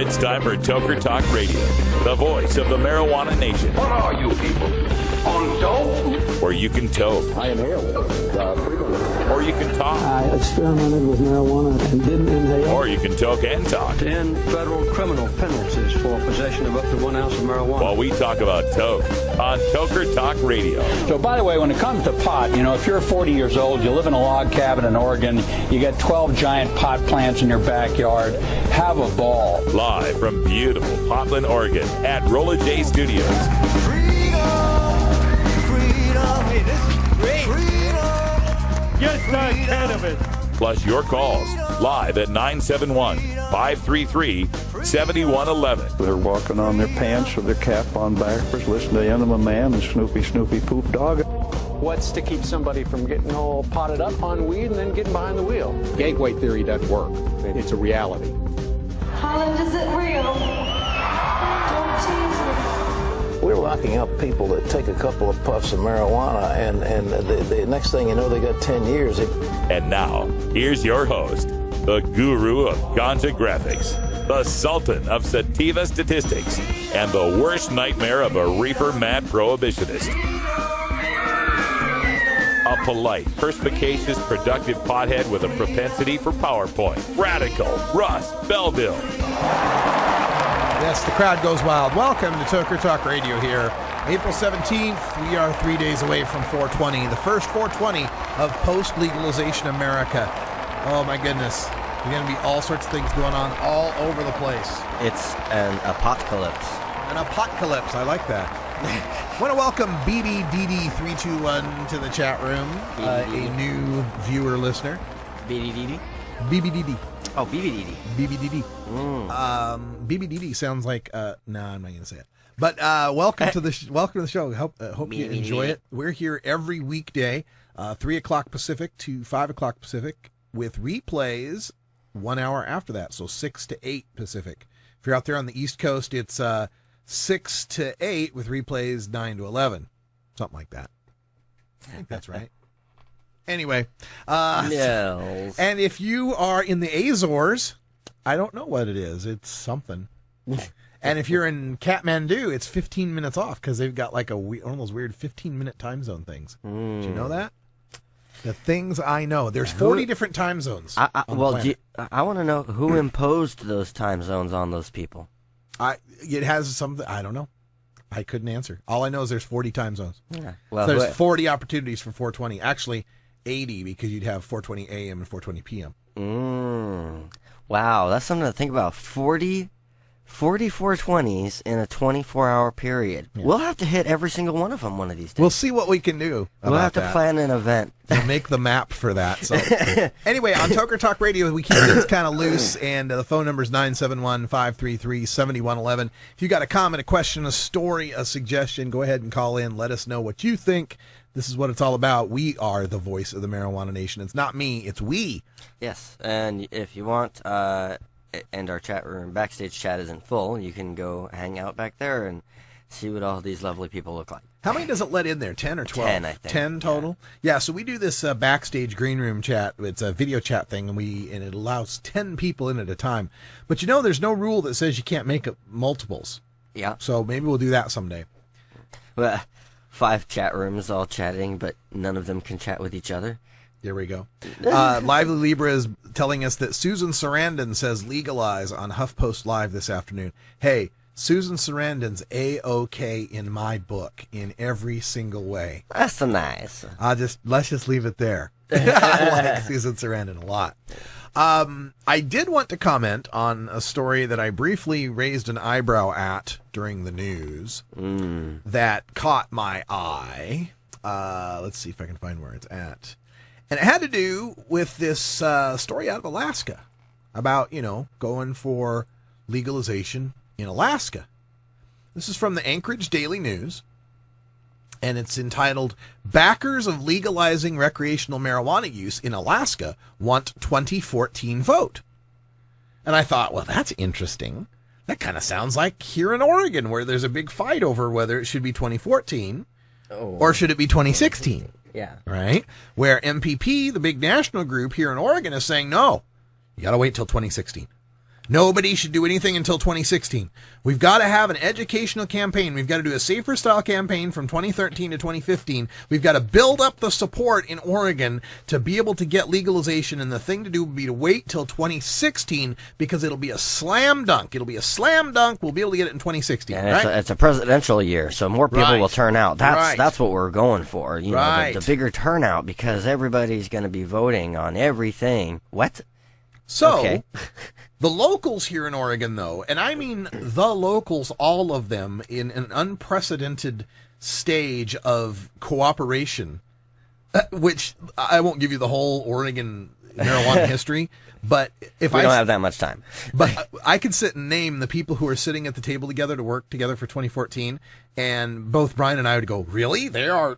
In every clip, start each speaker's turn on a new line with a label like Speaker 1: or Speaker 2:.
Speaker 1: it's time for Toker Talk Radio, the voice of the marijuana nation.
Speaker 2: What are you people? On dope?
Speaker 1: Where you can toke.
Speaker 3: I inhaled it frequently.
Speaker 1: Or you can talk.
Speaker 4: I experimented with marijuana and didn't inhale.
Speaker 1: Or you can toke and talk.
Speaker 5: 10 federal criminal penalties for possession of up to 1 ounce of marijuana.
Speaker 1: While we talk about toke on Toker Talk Radio.
Speaker 6: So, by the way, when it comes to pot, if you're 40 years old, you live in a log cabin in Oregon, you got 12 giant pot plants in your backyard, have a ball.
Speaker 1: Live from beautiful Portland, Oregon at Rolla J Studios.
Speaker 7: Hey, this is great.
Speaker 8: Just not cannabis.
Speaker 1: Plus your calls live at 971-533-7111.
Speaker 3: They're walking on their pants with their cap on backwards, listening to Enema Man and Snoopy Poop Dog.
Speaker 9: What's to keep somebody from getting all potted up on weed and then getting behind the wheel?
Speaker 10: Gateway theory doesn't work. It's a reality.
Speaker 11: Holland, is it real? Don't tease me.
Speaker 12: We're locking up people that take a couple of puffs of marijuana, and the next thing you know, they got 10 years.
Speaker 1: And now, here's your host, the guru of ganja graphics, the sultan of sativa statistics, and the worst nightmare of a reefer mad prohibitionist. A polite, perspicacious, productive pothead with a propensity for PowerPoint. Radical, Russ Belville.
Speaker 13: Yes, the crowd goes wild. Welcome to Toker Talk Radio here. April 17th, we are 3 days away from 420, the first 420 of post-legalization America. Oh my goodness. There's going to be all sorts of things going on all over the place.
Speaker 14: It's an apocalypse.
Speaker 13: An apocalypse, I like that. I want to welcome BBDD321 to the chat room, a new viewer listener.
Speaker 14: BBDD?
Speaker 13: BBDD.
Speaker 14: Oh, BBDD.
Speaker 13: BBDD. BBDD sounds like no, I'm not going to say it. But welcome to the show. Hope you enjoy it. We're here every weekday, 3 o'clock Pacific to 5 o'clock Pacific, with replays 1 hour after that, so 6 to 8 Pacific. If you're out there on the East Coast, it's 6 to 8 with replays 9 to 11, something like that. I think that's right. Anyway,
Speaker 14: yes.
Speaker 13: And if you are in the Azores, I don't know what it is. It's something. And if you're in Kathmandu, it's 15 minutes off because they've got like one of those weird 15-minute time zone things. Did you know that? The things I know. There's 40 different time zones.
Speaker 14: I want to know who imposed those time zones on those people.
Speaker 13: It has something. I don't know. I couldn't answer. All I know is there's 40 time zones.
Speaker 14: Yeah. Well,
Speaker 13: so there's 40 opportunities for 420. Actually, 80 because you'd have 420 a.m. and 420 p.m.
Speaker 14: Wow, that's something to think about. 40 420s in a 24-hour period. Yeah. We'll have to hit every single one of them one of these days.
Speaker 13: We'll see what we can do.
Speaker 14: We'll have to plan an event.
Speaker 13: We'll make the map for that. So anyway, on Toker Talk Radio, we keep things kind of loose, and the phone number is 971-533-7111. If you got a comment, a question, a story, a suggestion, go ahead and call in. Let us know what you think. This is what it's all about. We are the voice of the marijuana nation. It's not me, it's we.
Speaker 14: Yes, and if you want, and our chat room, backstage chat isn't full, you can go hang out back there and see what all these lovely people look like.
Speaker 13: How many does it let in there? 10 or 12?
Speaker 14: 10, I think.
Speaker 13: 10 total? Yeah, so we do this backstage green room chat. It's a video chat thing, and it allows 10 people in at a time. But there's no rule that says you can't make multiples.
Speaker 14: Yeah.
Speaker 13: So maybe we'll do that someday.
Speaker 14: Well, 5 chat rooms all chatting, but none of them can chat with each other.
Speaker 13: There we go. Lively Libra is telling us that Susan Sarandon says legalize on HuffPost Live this afternoon. Hey, Susan Sarandon's A-OK in my book in every single way.
Speaker 14: That's nice.
Speaker 13: Let's just leave it there. I like Susan Sarandon a lot. I did want to comment on a story that I briefly raised an eyebrow at during the news that caught my eye. Let's see if I can find where it's at. And it had to do with this story out of Alaska about, going for legalization in Alaska. This is from the Anchorage Daily News, and it's entitled, Backers of Legalizing Recreational Marijuana Use in Alaska Want 2014 Vote. And I thought, well, that's interesting. That kind of sounds like here in Oregon, where there's a big fight over whether it should be 2014 or should it be 2016.
Speaker 14: Yeah.
Speaker 13: Right? Where MPP, the big national group here in Oregon, is saying, no, you got to wait till 2016. Nobody should do anything until 2016. We've got to have an educational campaign. We've got to do a safer style campaign from 2013 to 2015. We've got to build up the support in Oregon to be able to get legalization. And the thing to do would be to wait till 2016 because it'll be a slam dunk. It'll be a slam dunk. We'll be able to get it in 2016.
Speaker 14: And
Speaker 13: right?
Speaker 14: it's a presidential year, so more people will turn out. That's what we're going for. You know, the bigger turnout because everybody's going to be voting on everything. What?
Speaker 13: So,
Speaker 14: okay.
Speaker 13: The locals here in Oregon, though, and I mean the locals, all of them, in an unprecedented stage of cooperation, which I won't give you the whole Oregon marijuana history, but if
Speaker 14: we don't have that much time.
Speaker 13: But I could sit and name the people who are sitting at the table together to work together for 2014, and both Brian and I would go, really? They're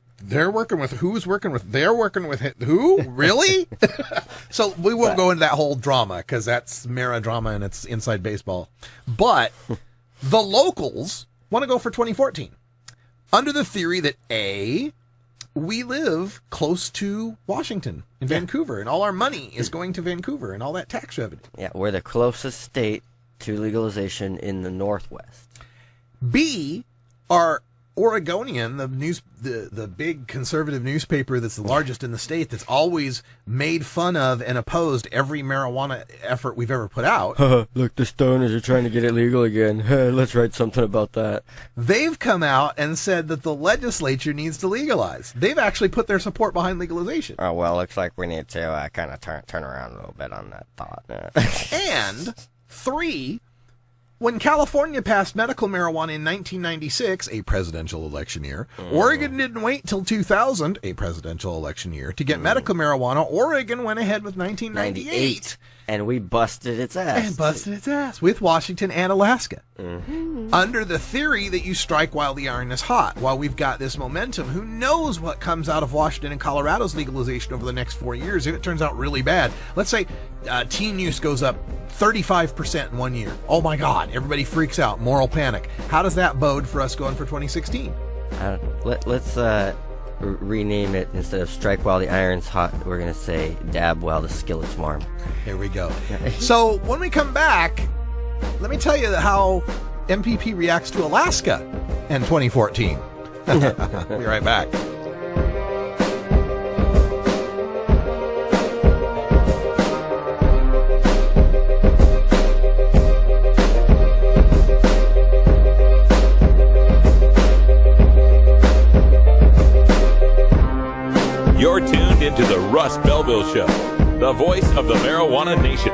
Speaker 13: working with who's working with? They're working with who? Really? So we won't go into that whole drama because that's Mara drama and it's inside baseball. But the locals want to go for 2014 under the theory that we live close to Washington and Vancouver, and all our money is going to Vancouver and all that tax revenue.
Speaker 14: Yeah, we're the closest state to legalization in the Northwest.
Speaker 13: B, our Oregonian, the big conservative newspaper that's the largest in the state, that's always made fun of and opposed every marijuana effort we've ever put out.
Speaker 14: Look, the stoners are trying to get it legal again. Let's write something about that.
Speaker 13: They've come out and said that the legislature needs to legalize. They've actually put their support behind legalization.
Speaker 14: Oh, well, looks like we need to kind of turn around a little bit on that thought.
Speaker 13: And 3, when California passed medical marijuana in 1996, a presidential election year, Oregon didn't wait till 2000, a presidential election year, to get medical marijuana. Oregon went ahead with 1998.
Speaker 14: And we busted its ass.
Speaker 13: And busted its ass with Washington and Alaska.
Speaker 14: Mm-hmm.
Speaker 13: Under the theory that you strike while the iron is hot. While we've got this momentum, who knows what comes out of Washington and Colorado's legalization over the next 4 years if it turns out really bad. Let's say teen use goes up 35% in 1 year. Oh my God, everybody freaks out. Moral panic. How does that bode for us going for 2016?
Speaker 14: Let's rename it. Instead of strike while the iron's hot, we're going to say dab while the skillet's warm.
Speaker 13: Here we go. So when we come back, let me tell you how MPP reacts to Alaska in 2014. We'll be right back.
Speaker 1: You're tuned into the Russ Belville Show, the voice of the marijuana nation.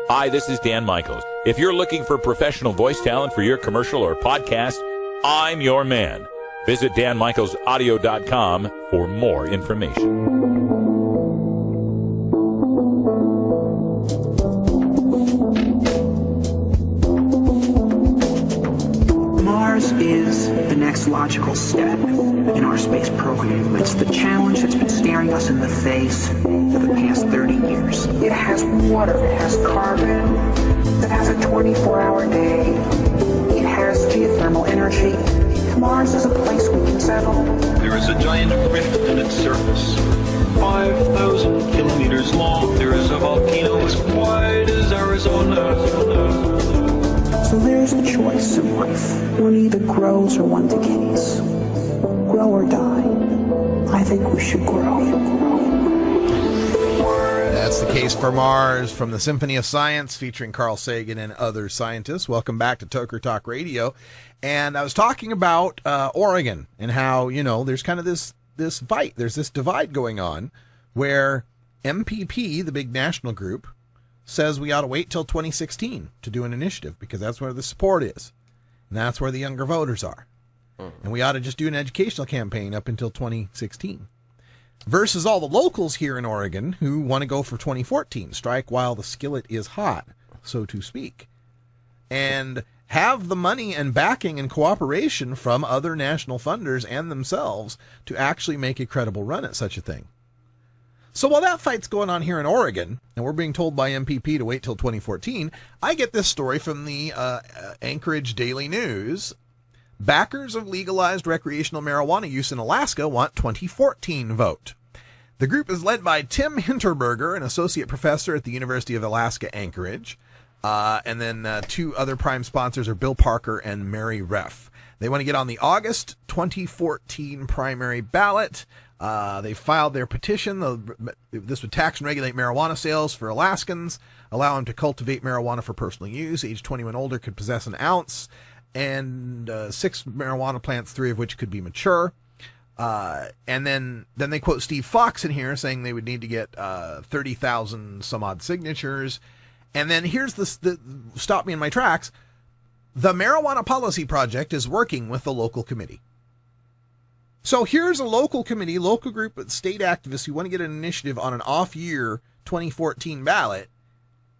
Speaker 1: Hi, this is Dan Michaels. If you're looking for professional voice talent for your commercial or podcast, I'm your man. Visit danmichaelsaudio.com for more information.
Speaker 15: Mars is the next logical step in our space program. It's the challenge that's been staring us in the face for the past 30 years. It has water, it has carbon, it has a 24-hour day, it has geothermal energy. Mars is a place we can settle.
Speaker 16: There is a giant rift in its surface, 5,000 kilometers long. There is a volcano as wide as Arizona.
Speaker 15: So there's the choice in life. One either grows or one decays. Grow or die. I think we should grow.
Speaker 13: That's the case for Mars from the Symphony of Science featuring Carl Sagan and other scientists. Welcome back to Toker Talk Radio. And I was talking about Oregon and how, you know, there's kind of this fight. There's this divide going on where MPP, the big national group, says we ought to wait till 2016 to do an initiative because that's where the support is. And that's where the younger voters are. And we ought to just do an educational campaign up until 2016. Versus all the locals here in Oregon who want to go for 2014, strike while the skillet is hot, so to speak. And have the money and backing and cooperation from other national funders and themselves to actually make a credible run at such a thing. So while that fight's going on here in Oregon, and we're being told by MPP to wait till 2014, I get this story from the Anchorage Daily News. Backers of legalized recreational marijuana use in Alaska want 2014 vote. The group is led by Tim Hinterberger, an associate professor at the University of Alaska Anchorage. And then two other prime sponsors are Bill Parker and Mary Reff. They want to get on the August 2014 primary ballot. They filed their petition. This would tax and regulate marijuana sales for Alaskans, allow them to cultivate marijuana for personal use. Age 21 older could possess an ounce, and 6 marijuana plants, 3 of which could be mature. And then they quote Steve Fox in here saying they would need to get 30,000 some odd signatures. And then here's the stop me in my tracks. The Marijuana Policy Project is working with the local committee. So here's a local committee, local group of state activists who want to get an initiative on an off-year 2014 ballot,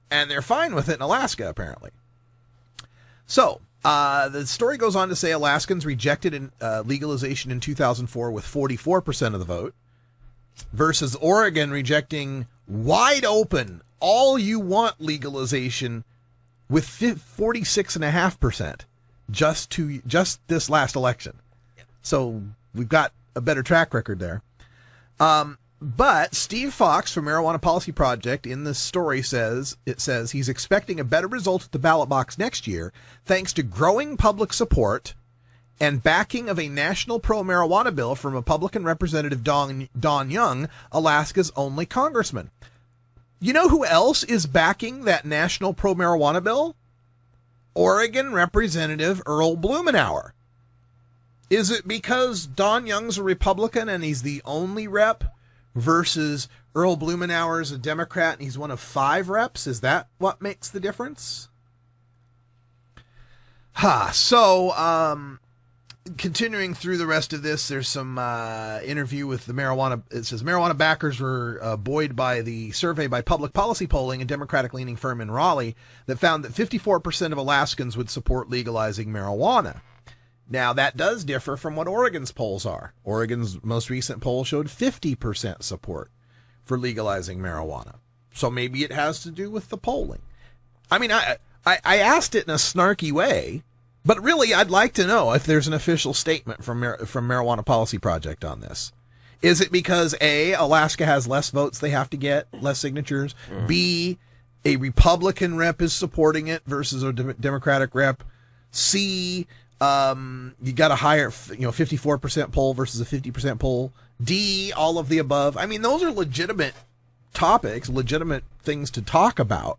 Speaker 13: and they're fine with it in Alaska, apparently. So the story goes on to say Alaskans rejected legalization in 2004 with 44% of the vote, versus Oregon rejecting wide open, all you want legalization with 46.5% just this last election. So we've got a better track record there. But Steve Fox from Marijuana Policy Project in this story says he's expecting a better result at the ballot box next year thanks to growing public support and backing of a national pro-marijuana bill from Republican Representative Don Young, Alaska's only congressman. You know who else is backing that national pro-marijuana bill? Oregon Representative Earl Blumenauer. Is it because Don Young's a Republican and he's the only rep versus Earl Blumenauer's a Democrat and he's one of 5 reps? Is that what makes the difference? Continuing through the rest of this, there's some interview with the marijuana. It says marijuana backers were buoyed by the survey by Public Policy Polling, a Democratic-leaning firm in Raleigh, that found that 54% of Alaskans would support legalizing marijuana. Now, that does differ from what Oregon's polls are. Oregon's most recent poll showed 50% support for legalizing marijuana. So maybe it has to do with the polling. I mean, I asked it in a snarky way, but really, I'd like to know if there's an official statement from Marijuana Policy Project on this. Is it because A, Alaska has less votes they have to get, less signatures? B, a Republican rep is supporting it versus a Democratic rep? C, you got a higher, 54% poll versus a 50% poll? D, all of the above? I mean, those are legitimate topics, legitimate things to talk about.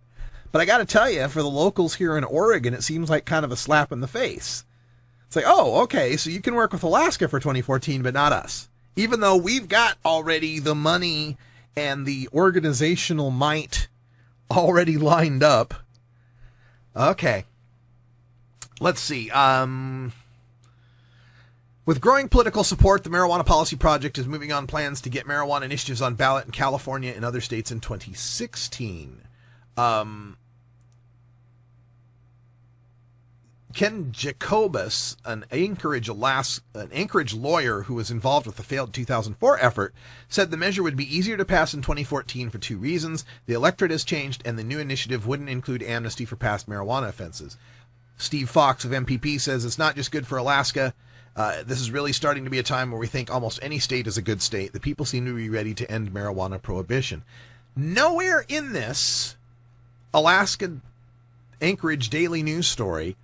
Speaker 13: But I got to tell you, for the locals here in Oregon, it seems like kind of a slap in the face. It's like, oh, okay, so you can work with Alaska for 2014, but not us. Even though we've got already the money and the organizational might already lined up. Okay. Let's see. With growing political support, the Marijuana Policy Project is moving on plans to get marijuana initiatives on ballot in California and other states in 2016. Ken Jacobus, an Anchorage lawyer who was involved with the failed 2004 effort, said the measure would be easier to pass in 2014 for 2 reasons. The electorate has changed, and the new initiative wouldn't include amnesty for past marijuana offenses. Steve Fox of MPP says it's not just good for Alaska. This is really starting to be a time where we think almost any state is a good state. The people seem to be ready to end marijuana prohibition. Nowhere in this Alaska Anchorage Daily News story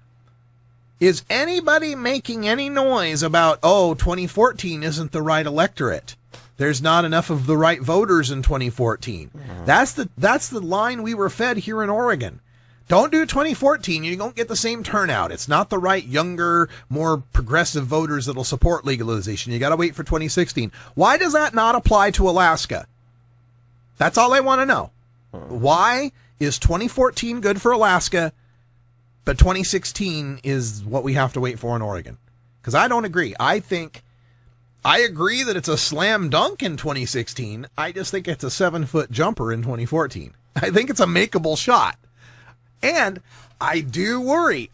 Speaker 13: is anybody making any noise about, 2014 isn't the right electorate. There's not enough of the right voters in 2014. That's the line we were fed here in Oregon. Don't do 2014. You don't get the same turnout. It's not the right, younger, more progressive voters that'll support legalization. You got to wait for 2016. Why does that not apply to Alaska? That's all I want to know. Why is 2014 good for Alaska, but 2016 is what we have to wait for in Oregon? Because I don't agree. I agree that it's a slam dunk in 2016. I just think it's a 7-foot jumper in 2014. I think it's a makeable shot. And I do worry.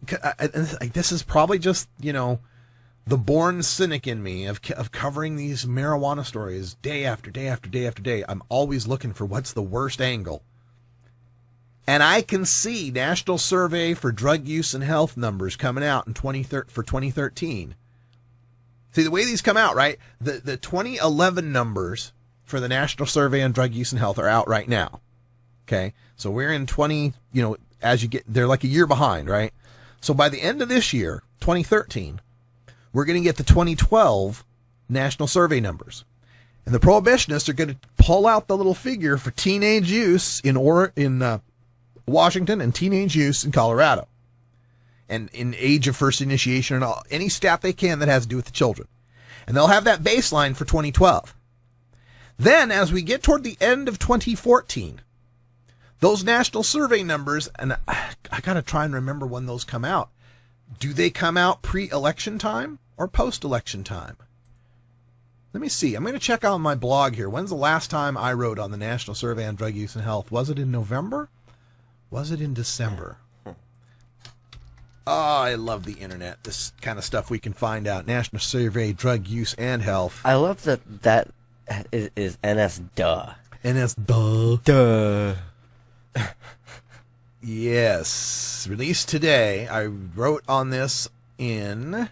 Speaker 13: This is probably just, the born cynic in me of covering these marijuana stories day after day after day after day. I'm always looking for what's the worst angle. And I can see National Survey for Drug Use and Health numbers coming out in for 2013 See, the way these come out, right? The 2011 numbers for the National Survey on Drug Use and Health are out right now. Okay? So we're in they're like a year behind, right? So by the end of this year, 2013, we're going to get the 2012 National Survey numbers. And the prohibitionists are going to pull out the little figure for teenage use in Washington and teenage use in Colorado. And in age of first initiation and all, any stat they can that has to do with the children. And they'll have that baseline for 2012. Then, as we get toward the end of 2014, those national survey numbers, and I got to try and remember when those come out. Do they come out pre-election time or post-election time? Let me see. I'm going to check out my blog here. When's the last time I wrote on the National Survey on Drug Use and Health? Was it in November? Was it in December? Oh, I love the internet. This kind of stuff we can find out. National Survey, Drug Use and Health.
Speaker 14: I love that is NS duh.
Speaker 13: NS duh.
Speaker 14: Duh.
Speaker 13: Yes. Released today. I wrote on this in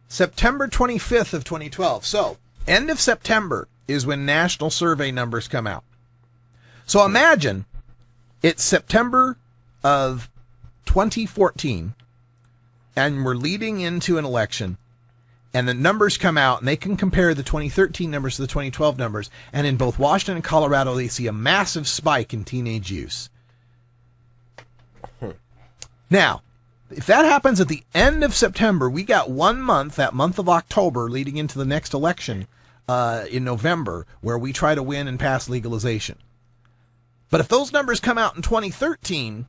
Speaker 13: September 25th of 2012. So, end of September is when National Survey numbers come out. So imagine it's September of 2014, and we're leading into an election, and the numbers come out, and they can compare the 2013 numbers to the 2012 numbers, and in both Washington and Colorado, they see a massive spike in teenage use. Now, if that happens at the end of September, we got 1 month, that month of October, leading into the next election in November, where we try to win and pass legalization. But if those numbers come out in 2013,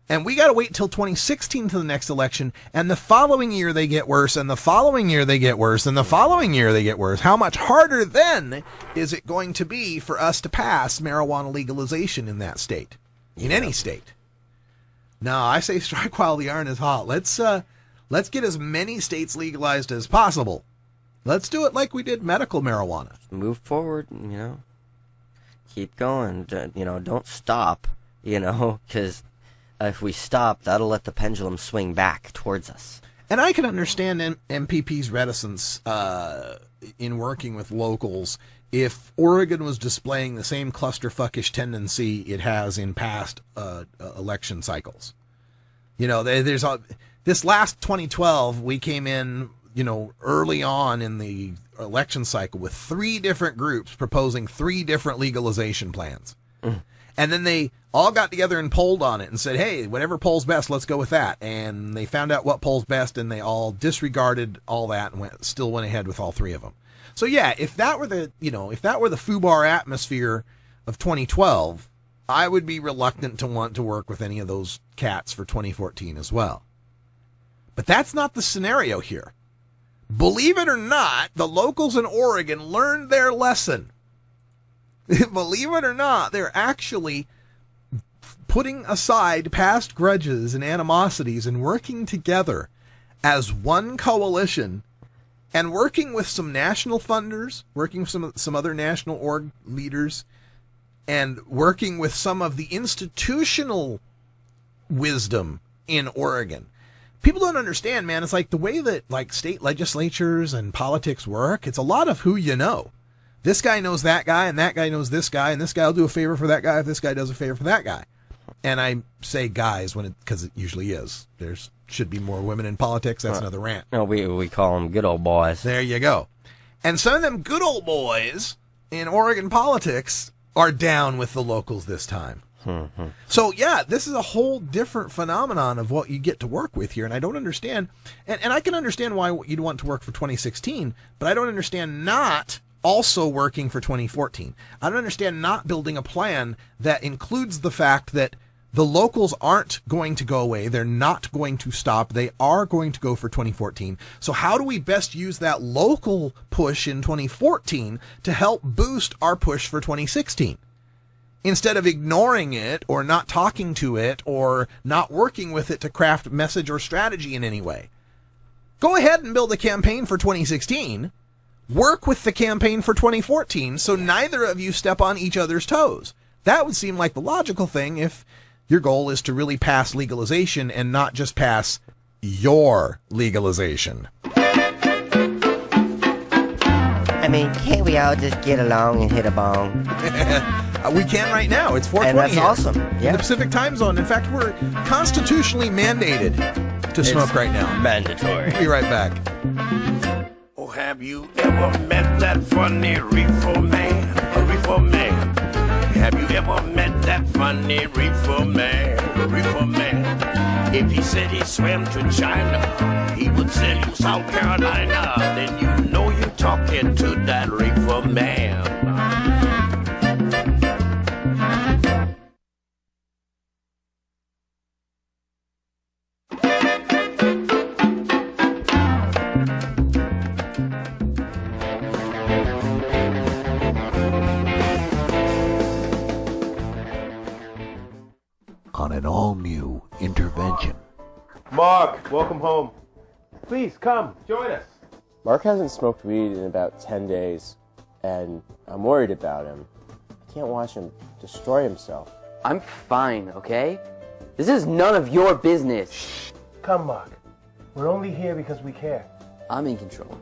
Speaker 13: and we got to wait till 2016 to the next election, and the following year they get worse, and the following year they get worse, and the following year they get worse, how much harder then is it going to be for us to pass marijuana legalization in that state? In any state? No, I say strike while the iron is hot. Let's get as many states legalized as possible. Let's do it like we did medical marijuana.
Speaker 14: Move forward, keep going, don't stop, because if we stop, that'll let the pendulum swing back towards us.
Speaker 13: And I can understand MPP's reticence in working with locals if Oregon was displaying the same clusterfuckish tendency it has in past election cycles. There's this last 2012, we came in, early on in the election cycle with 3 different groups proposing 3 different legalization plans. And then they all got together and polled on it and said, hey, whatever polls best, let's go with that. And they found out what polls best, and they all disregarded all that and still went ahead with all 3 of them. So yeah, if that were the FUBAR atmosphere of 2012, I would be reluctant to want to work with any of those cats for 2014 as well. But that's not the scenario here. Believe it or not, the locals in Oregon learned their lesson. Believe it or not, they're actually putting aside past grudges and animosities and working together as one coalition and working with some national funders, working with some other national org leaders, and working with some of the institutional wisdom in Oregon. People don't understand, man. It's like the way that state legislatures and politics work. It's a lot of who you know. This guy knows that guy, and that guy knows this guy, and this guy will do a favor for that guy if this guy does a favor for that guy. And I say guys because it usually is. There should be more women in politics. That's another rant.
Speaker 14: No, we call them good old boys.
Speaker 13: There you go. And some of them good old boys in Oregon politics are down with the locals this time. So, yeah, this is a whole different phenomenon of what you get to work with here. And I don't understand. And I can understand why you'd want to work for 2016, but I don't understand not also working for 2014. I don't understand not building a plan that includes the fact that the locals aren't going to go away. They're not going to stop. They are going to go for 2014. So how do we best use that local push in 2014 to help boost our push for 2016? Instead of ignoring it or not talking to it or not working with it to craft message or strategy in any way. Go ahead and build a campaign for 2016. Work with the campaign for 2014 so neither of you step on each other's toes. That would seem like the logical thing if your goal is to really pass legalization and not just pass your legalization.
Speaker 14: I mean, can't we all just get along and hit a bong?
Speaker 13: We can right now. It's 4:20
Speaker 14: And that's
Speaker 13: here
Speaker 14: awesome.
Speaker 13: in
Speaker 14: Yeah.
Speaker 13: the Pacific time zone. In fact, we're constitutionally mandated to smoke right now.
Speaker 14: Mandatory.
Speaker 13: Be right back.
Speaker 17: Oh, have you ever met that funny reefer man? A reefer man. Have you ever met that funny reefer man? A reefer man. If he said he swam to China, he would sell you South Carolina. Then you know you're talking to that reefer man.
Speaker 18: On an all-new intervention.
Speaker 19: Mark, welcome home. Please come, join us.
Speaker 20: Mark hasn't smoked weed in about 10 days, and I'm worried about him. I can't watch him destroy himself.
Speaker 21: I'm fine, okay? This is none of your business.
Speaker 19: Shh. Come, Mark. We're only here because we care.
Speaker 21: I'm in control.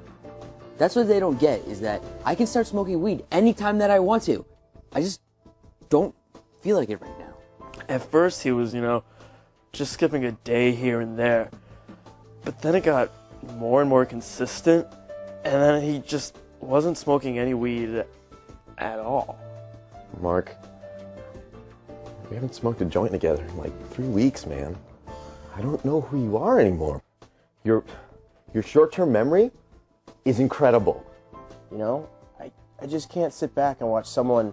Speaker 21: That's what they don't get, is that I can start smoking weed anytime that I want to. I just don't feel like it right now.
Speaker 22: At first he was, just skipping a day here and there. But then it got more and more consistent, and then he just wasn't smoking any weed at all.
Speaker 20: Mark, we haven't smoked a joint together in like 3 weeks, man. I don't know who you are anymore. Your short-term memory is incredible. I just can't sit back and watch someone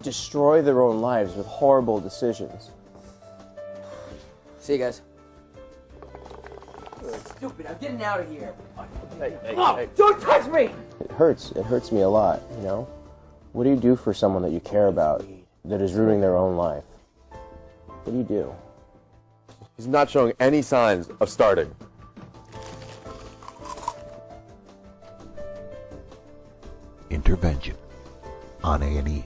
Speaker 20: destroy their own lives with horrible decisions.
Speaker 21: See you guys. Stupid, I'm getting out of here.
Speaker 20: Hey.
Speaker 21: Don't touch me!
Speaker 20: It hurts me a lot, What do you do for someone that you care about that is ruining their own life? What do you do?
Speaker 23: He's not showing any signs of starting.
Speaker 18: Intervention on A&E.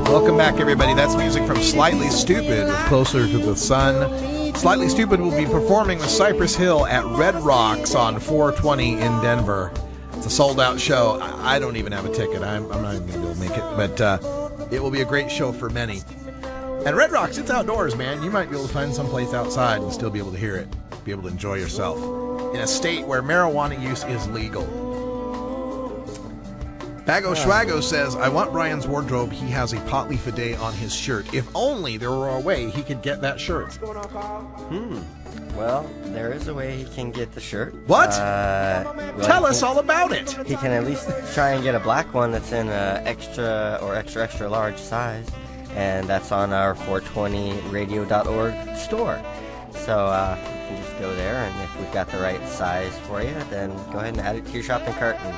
Speaker 13: Welcome back, everybody. That's music from Slightly Stupid with Closer to the Sun. Slightly Stupid will be performing with Cypress Hill at Red Rocks on 4/20 in Denver. It's a sold-out show. I don't even have a ticket. I'm not even going to be able to make it, but it will be a great show for many. And Red Rocks, it's outdoors, man. You might be able to find someplace outside and still be able to hear it, be able to enjoy yourself in a state where marijuana use is legal. Bago Schwago says, I want Brian's wardrobe. He has a pot leaf a day on his shirt. If only there were a way he could get that shirt.
Speaker 14: Well, there is a way he can get the shirt.
Speaker 13: What? Tell us all about it.
Speaker 14: He can at least try and get a black one that's in a extra or extra large size. And that's on our 420radio.org store. So you can just go there, and if we've got the right size for you, then go ahead and add it to your shopping cart and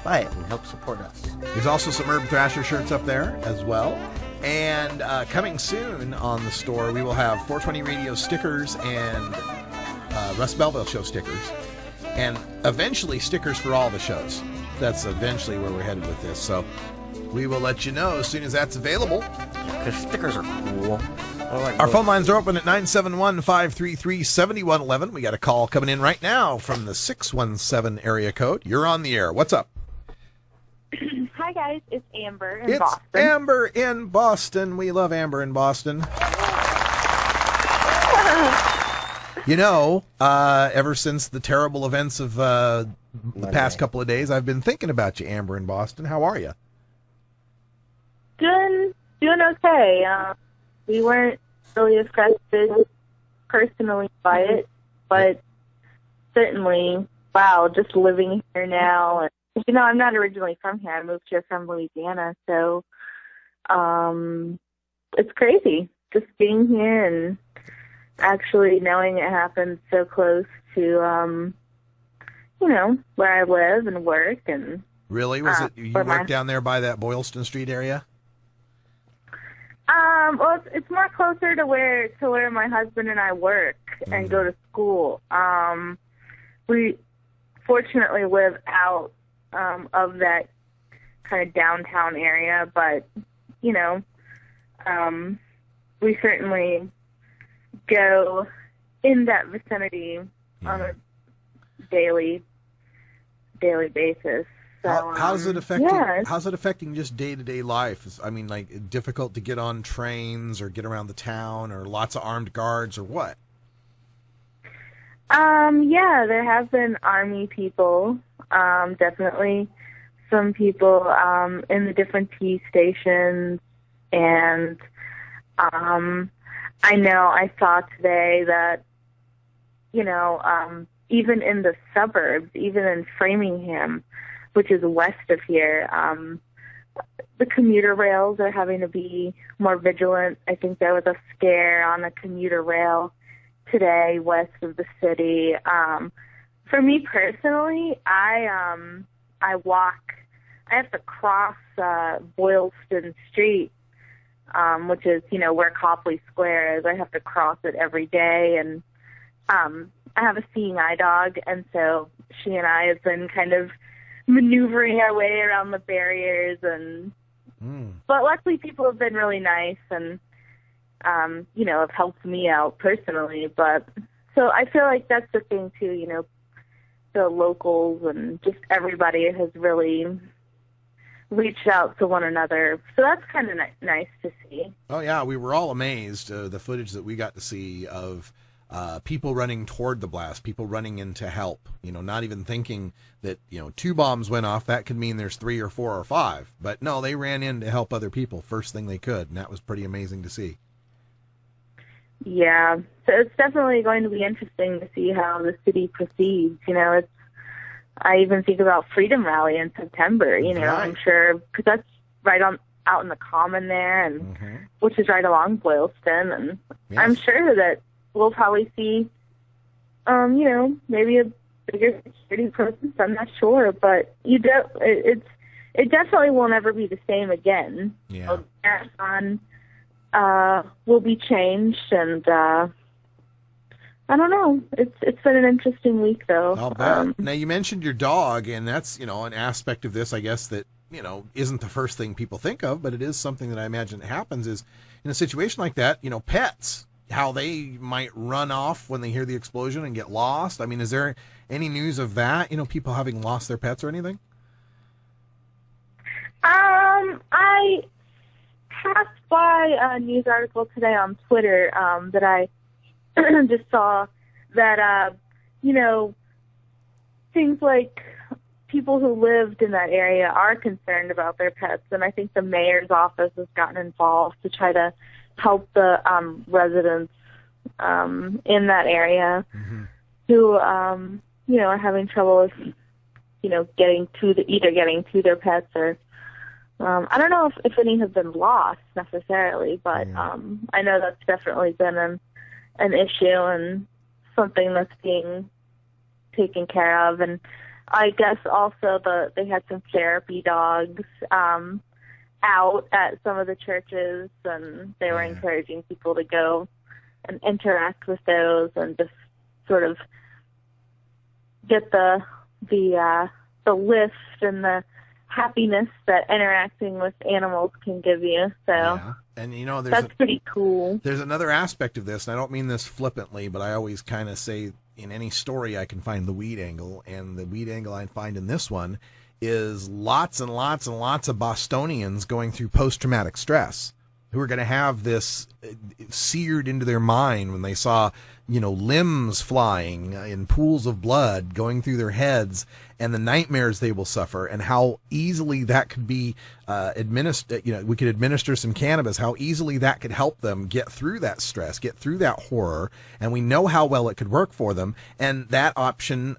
Speaker 14: buy it and help support us.
Speaker 13: There's also some Herb Thrasher shirts up there as well. And coming soon on the store, we will have 420 Radio stickers and Russ Belville Show stickers. And eventually stickers for all the shows. That's eventually where we're headed with this. So we will let you know as soon as that's available.
Speaker 14: Because stickers are cool.
Speaker 13: Our phone lines are open at 971-533-7111. We got a call coming in right now from the 617 area code. You're on the air. What's up?
Speaker 24: Hi, guys. It's Amber in
Speaker 13: It's
Speaker 24: Boston.
Speaker 13: Amber in Boston. We love Amber in Boston. Ever since the terrible events of the past couple of days, I've been thinking about you, Amber in Boston. How are you?
Speaker 24: Doing okay. We weren't really affected personally by it, but certainly, wow, just living here now. And, you know, I'm not originally from here. I moved here from Louisiana, so it's crazy just being here and actually knowing it happened so close to, you know, where I live and work. And
Speaker 13: really, was it you worked down there by that Boylston Street area?
Speaker 24: Well, it's more closer to where my husband and I work and go to school. We fortunately live out of that kind of downtown area, but you know, we certainly go in that vicinity on a daily basis. So,
Speaker 13: how's it affecting?
Speaker 24: yeah,
Speaker 13: How's it affecting just day-to-day life? I mean, like difficult to get on trains or get around the town, or lots of armed guards, or what?
Speaker 24: Yeah, there have been Army people. Definitely some people in the different T stations, and I know I saw today that, you know, even in the suburbs, even in Framingham, which is west of here, the commuter rails are having to be more vigilant. I think there was a scare on a commuter rail today west of the city. For me personally, I walk. I have to cross Boylston Street, which is, you know, where Copley Square is. I have to cross it every day, and I have a seeing eye dog, and so she and I have been kind of maneuvering our way around the barriers, and but luckily people have been really nice and you know, have helped me out personally. But so I feel like that's the thing too, you know, the locals and just everybody has really reached out to one another, so that's kind of nice to see.
Speaker 13: Oh yeah, we were all amazed, the footage that we got to see of people running toward the blast, people running in to help, you know, not even thinking that, you know, 2 bombs went off, that could mean there's 3 or 4 or 5. But no, they ran in to help other people first thing they could, and that was pretty amazing to see.
Speaker 24: Yeah, so it's definitely going to be interesting to see how the city proceeds. You know, I even think about Freedom Rally in September, you know, right. I'm sure, because that's right out in the Common there, and which is right along Boylston, and yes. I'm sure that we'll probably see, you know, maybe a bigger security presence. I'm not sure, but it definitely will never be the same again.
Speaker 13: Yeah.
Speaker 24: So the marathon will be changed, and I don't know. It's been an interesting week, though.
Speaker 13: I'll bet. Now, you mentioned your dog, and that's, you know, an aspect of this, I guess, that, you know, isn't the first thing people think of, but it is something that I imagine happens is in a situation like that, you know, pets, how they might run off when they hear the explosion and get lost. I mean, is there any news of that? You know, people having lost their pets or anything?
Speaker 24: I passed by a news article today on Twitter that I just saw that, you know, things like people who lived in that area are concerned about their pets, and I think the mayor's office has gotten involved to try to help the residents in that area who, you know, are having trouble with, you know, getting to their pets or I don't know if any have been lost necessarily, but I know that's definitely been an issue and something that's being taken care of. And I guess also they had some therapy dogs out at some of the churches, and they were encouraging people to go and interact with those and just sort of get the lift and the happiness that interacting with animals can give you. So
Speaker 13: yeah. And you know,
Speaker 24: that's pretty cool.
Speaker 13: There's another aspect of this, and I don't mean this flippantly, but I always kind of say in any story I can find the weed angle, and the weed angle I find in this one is lots and lots and lots of Bostonians going through post-traumatic stress. who are going to have this seared into their mind when they saw, limbs flying in pools of blood going through their heads, and the nightmares they will suffer, and how easily that could be administered. We could administer some cannabis, how easily that could help them get through that stress, get through that horror, and we know how well it could work for them. And that option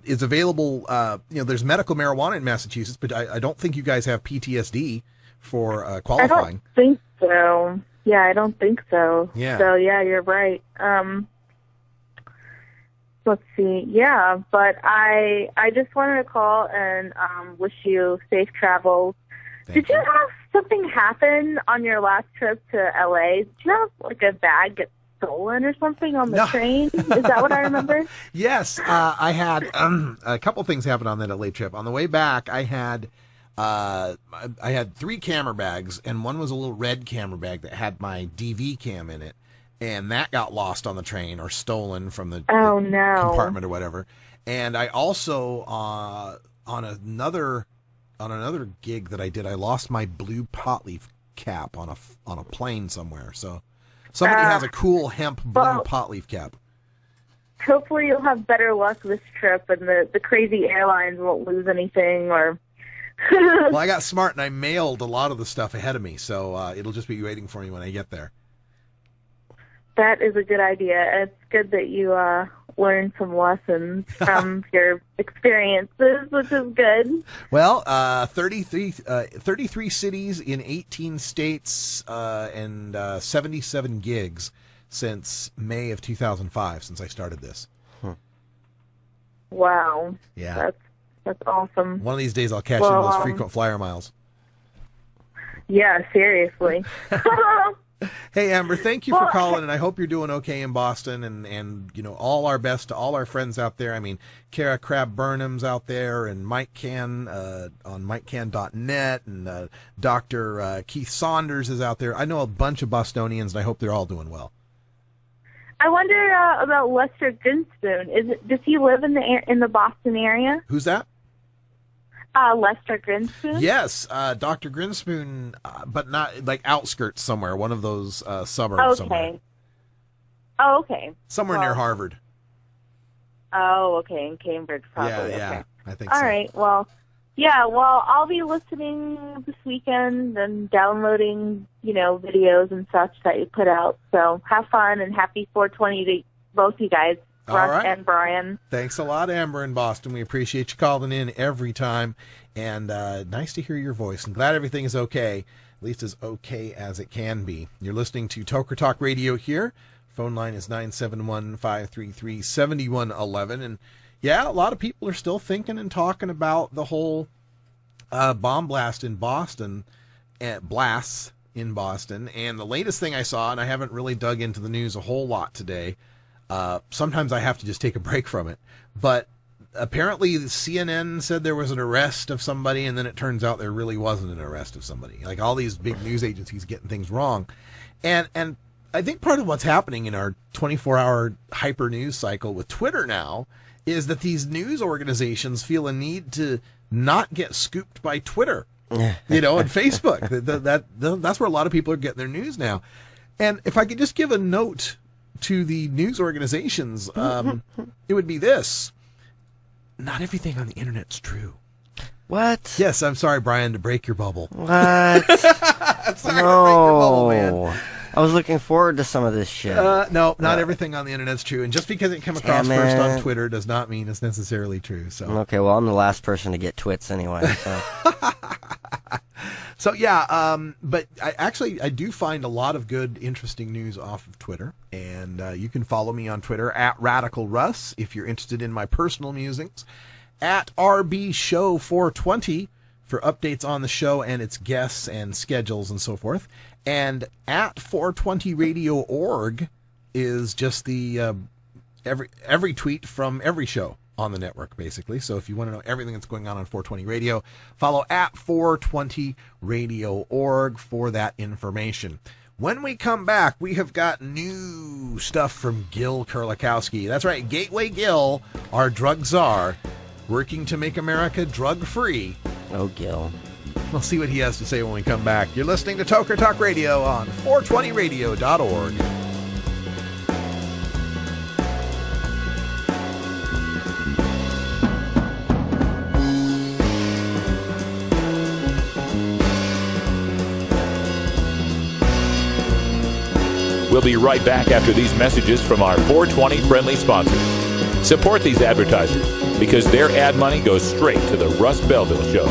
Speaker 13: is available. There's medical marijuana in Massachusetts, but I don't think you guys have PTSD for qualifying.
Speaker 24: I don't think so. Yeah, I don't think so.
Speaker 13: Yeah.
Speaker 24: So, yeah, you're right. Let's see. Yeah, but I just wanted to call and wish you safe travels. Did you have something happen on your last trip to LA? Did you have like a bag get stolen or something on the train? Is that what I remember?
Speaker 13: Yes, I had a couple things happen on that LA trip. On the way back, I had 3 camera bags, and one was a little red camera bag that had my DV cam in it. And that got lost on the train or stolen from the compartment or whatever. And I also on another gig that I did, I lost my blue pot leaf cap on a plane somewhere. So somebody has a cool hemp blue pot leaf cap.
Speaker 24: Hopefully you'll have better luck this trip, and the crazy airlines won't lose anything. Or
Speaker 13: well, I got smart and I mailed a lot of the stuff ahead of me, so it'll just be waiting for me when I get there.
Speaker 24: That is a good idea. It's good that you learned some lessons from your experiences, which is good.
Speaker 13: Well, 33 cities in 18 states and 77 gigs since May of 2005, since I started this.
Speaker 24: Wow.
Speaker 13: Yeah.
Speaker 24: That's awesome.
Speaker 13: One of these days I'll cash in those frequent flyer miles.
Speaker 24: Yeah, seriously.
Speaker 13: Hey, Amber, thank you for calling, and I hope you're doing okay in Boston, and all our best to all our friends out there. I mean, Kara Crab Burnham's out there, and Mike Can on MikeCan.net, and Dr. Keith Saunders is out there. I know a bunch of Bostonians, and I hope they're all doing well.
Speaker 24: I wonder about Lester Grinspoon. Does he live in the Boston area?
Speaker 13: Who's that?
Speaker 24: Lester Grinspoon?
Speaker 13: Yes, Dr. Grinspoon, but not like outskirts somewhere, one of those suburbs somewhere.
Speaker 24: Oh, okay.
Speaker 13: Somewhere near Harvard.
Speaker 24: Oh, okay, in Cambridge probably.
Speaker 13: Yeah,
Speaker 24: okay.
Speaker 13: I think
Speaker 24: so.
Speaker 13: All
Speaker 24: right, well, I'll be listening this weekend and downloading, videos and such that you put out. So have fun and happy 420 to both you guys. Russ and Brian.
Speaker 13: Thanks a lot, Amber in Boston. We appreciate you calling in every time. And nice to hear your voice. And glad everything is okay, at least as okay as it can be. You're listening to Toker Talk Radio here. Phone line is 971-533-7111. And yeah, a lot of people are still thinking and talking about the whole bomb blast in Boston, blasts in Boston. And the latest thing I saw, and I haven't really dug into the news a whole lot today, sometimes I have to just take a break from it. But apparently CNN said there was an arrest of somebody, and then it turns out there really wasn't an arrest of somebody. Like all these big news agencies getting things wrong. And I think part of what's happening in our 24-hour hyper news cycle with Twitter now is that these news organizations feel a need to not get scooped by Twitter, and Facebook. That's where a lot of people are getting their news now. And if I could just give a note to the news organizations, it would be this: not everything on the internet's true.
Speaker 14: What?
Speaker 13: Yes, I'm sorry, Brian, to break your bubble.
Speaker 14: What?
Speaker 13: I'm sorry to break your bubble, man.
Speaker 14: I was looking forward to some of this shit.
Speaker 13: No, not everything on the internet's true, and just because it came across first on Twitter does not mean it's necessarily true. So
Speaker 14: okay, well, I'm the last person to get twits anyway. So.
Speaker 13: So yeah, but I do find a lot of good, interesting news off of Twitter, and you can follow me on Twitter at Radical Russ if you're interested in my personal musings, at RBShow420 for updates on the show and its guests and schedules and so forth, and at 420radio.org is just the every tweet from every show on the network, basically. So if you want to know everything that's going on 420 Radio, follow at 420radio.org for that information. When we come back, we have got new stuff from Gil Kurlikowski. That's right, Gateway Gil, our drug czar, working to make America drug-free.
Speaker 14: Oh, Gil.
Speaker 13: We'll see what he has to say when we come back. You're listening to Toker Talk Radio on 420radio.org.
Speaker 1: We'll be right back after these messages from our 420 friendly sponsors. Support these advertisers because their ad money goes straight to the Russ Belville Show.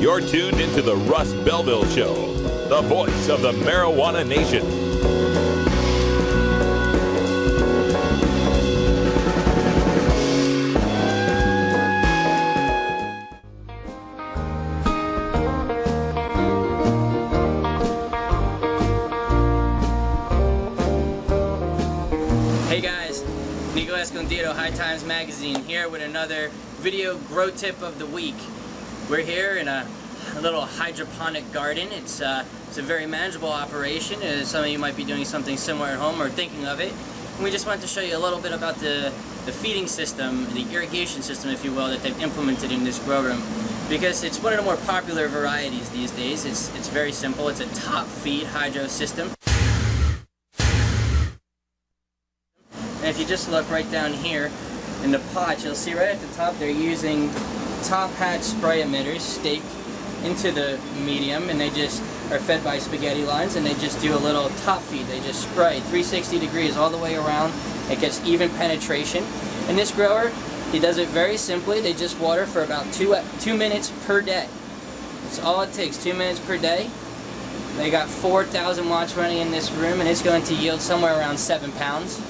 Speaker 1: You're tuned into the Russ Belville Show, the voice of the marijuana nation.
Speaker 2: High Times Magazine here with another video grow tip of the week. We're here in a little hydroponic garden. It's a very manageable operation. Some of you might be doing something similar at home or thinking of it. And we just wanted to show you a little bit about the feeding system, the irrigation system, if you will, that they've implemented in this grow room. Because it's one of the more popular varieties these days. It's very simple. It's a top feed hydro system. And if you just look right down here in the pot, you'll see right at the top they're using top hatch spray emitters staked into the medium, and they just are fed by spaghetti lines, and they just do a little top feed. They just spray 360 degrees all the way around. It gets even penetration. And this grower, he does it very simply. They just water for about 2 minutes per day. That's all it takes, 2 minutes per day. They got 4,000 watts running in this room, and it's going to yield somewhere around 7 pounds.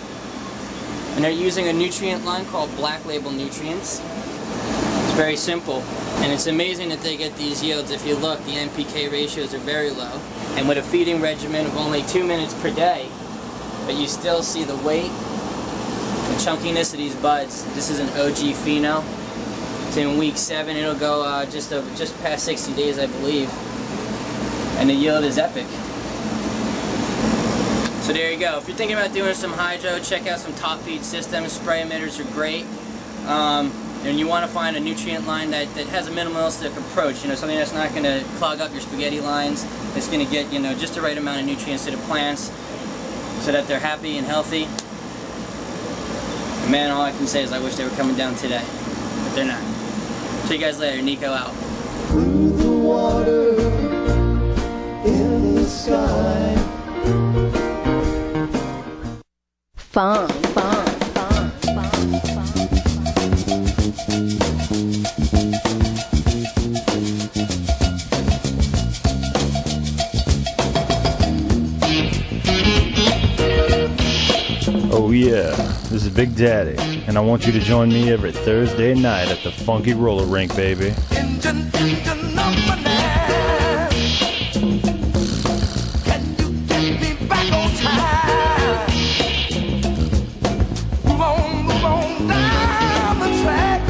Speaker 2: And they're using a nutrient line called Black Label Nutrients. It's very simple, and it's amazing that they get these yields. If you look, the NPK ratios are very low, and with a feeding regimen of only 2 minutes per day, but you still see the weight, the chunkiness of these buds. This is an OG pheno. It's in week 7. It'll go just past 60 days, I believe, and the yield is epic. So there you go. If you're thinking about doing some hydro, check out some top feed systems. Spray emitters are great. And you want to find a nutrient line that has a minimalistic approach. You know, something that's not going to clog up your spaghetti lines. It's going to get, you know, just the right amount of nutrients to the plants so that they're happy and healthy. And man, all I can say is I wish they were coming down today, but they're not. See you guys later. Nico out.
Speaker 7: Through the water, in the sky.
Speaker 4: Fun, fun, fun, fun, fun.
Speaker 8: Oh yeah, this is Big Daddy, and I want you to join me every Thursday night at the Funky Roller Rink, baby.
Speaker 7: Engine number 9. Can you get me back on time? Move on down the track.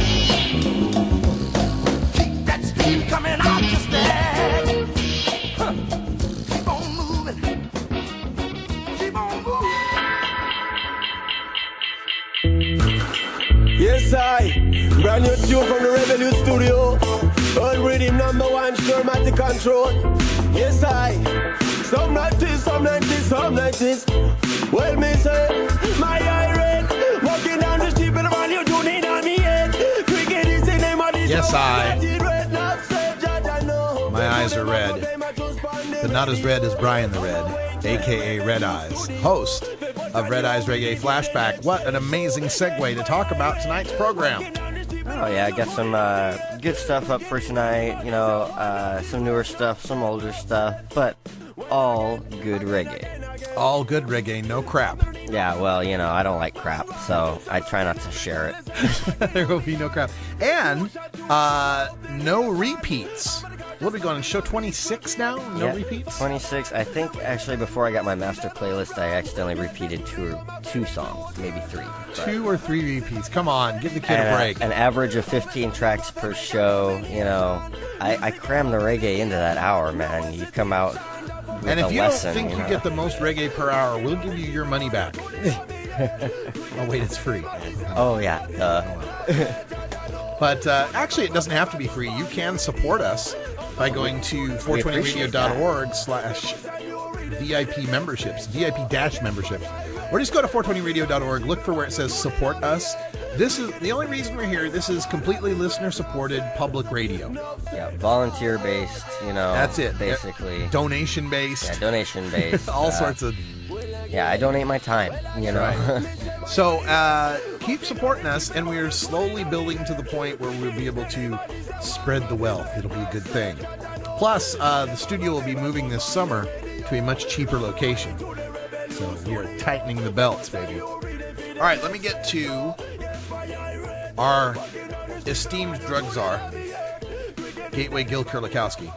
Speaker 7: Keep that steam coming out the stack. Huh. Keep on moving. Keep on moving.
Speaker 5: Yes, I. Brand new tune from the Rebellion Studio. Earl Rhythm #1, Spermatic Control. Yes, I. Some like this, some like this, some like this. Well, me say, my eye red. Walking down the street with a brand new tune in on me head. Cricket is the name of this.
Speaker 13: Yes, I. My eyes are red, but not as red as Brian the Red, a.k.a. Red Eyes, host of Red Eyes Reggae Flashback. What an amazing segue to talk about tonight's program.
Speaker 14: Oh yeah, I got some good stuff up for tonight, you know, some newer stuff, some older stuff, but all good reggae.
Speaker 13: All good reggae, no crap.
Speaker 14: Yeah, well, you know, I don't like crap, so I try not to share it.
Speaker 13: There will be no crap. And no repeats. What are we going on, show 26 now? No repeats?
Speaker 14: 26. I think, actually, before I got my master playlist, I accidentally repeated two songs, maybe 3. But
Speaker 13: 2 or 3 repeats. Come on, give the kid a break.
Speaker 14: An average of 15 tracks per show, you know. I cram the reggae into that hour, man. You come out with
Speaker 13: and if
Speaker 14: a
Speaker 13: you
Speaker 14: lesson,
Speaker 13: don't think you get the most reggae per hour, we'll give you your money back. Oh, wait, it's free.
Speaker 14: Oh, yeah.
Speaker 13: But actually, it doesn't have to be free. You can support us by going to 420radio.org/VIP memberships, VIP-memberships. Or just go to 420radio.org, look for where it says support us. This is the only reason we're here. This is completely listener-supported public radio.
Speaker 14: Yeah, volunteer-based,
Speaker 13: That's it.
Speaker 14: Basically.
Speaker 13: Donation-based.
Speaker 14: Yeah, donation-based.
Speaker 13: All sorts of...
Speaker 14: Yeah, I donate my time,
Speaker 13: Right. So, keep supporting us, and we're slowly building to the point where we'll be able to spread the wealth. It'll be a good thing. Plus, the studio will be moving this summer to a much cheaper location. So we are tightening the belts, baby. All right, let me get to our esteemed drug czar, Gateway Gil Kurlikowski.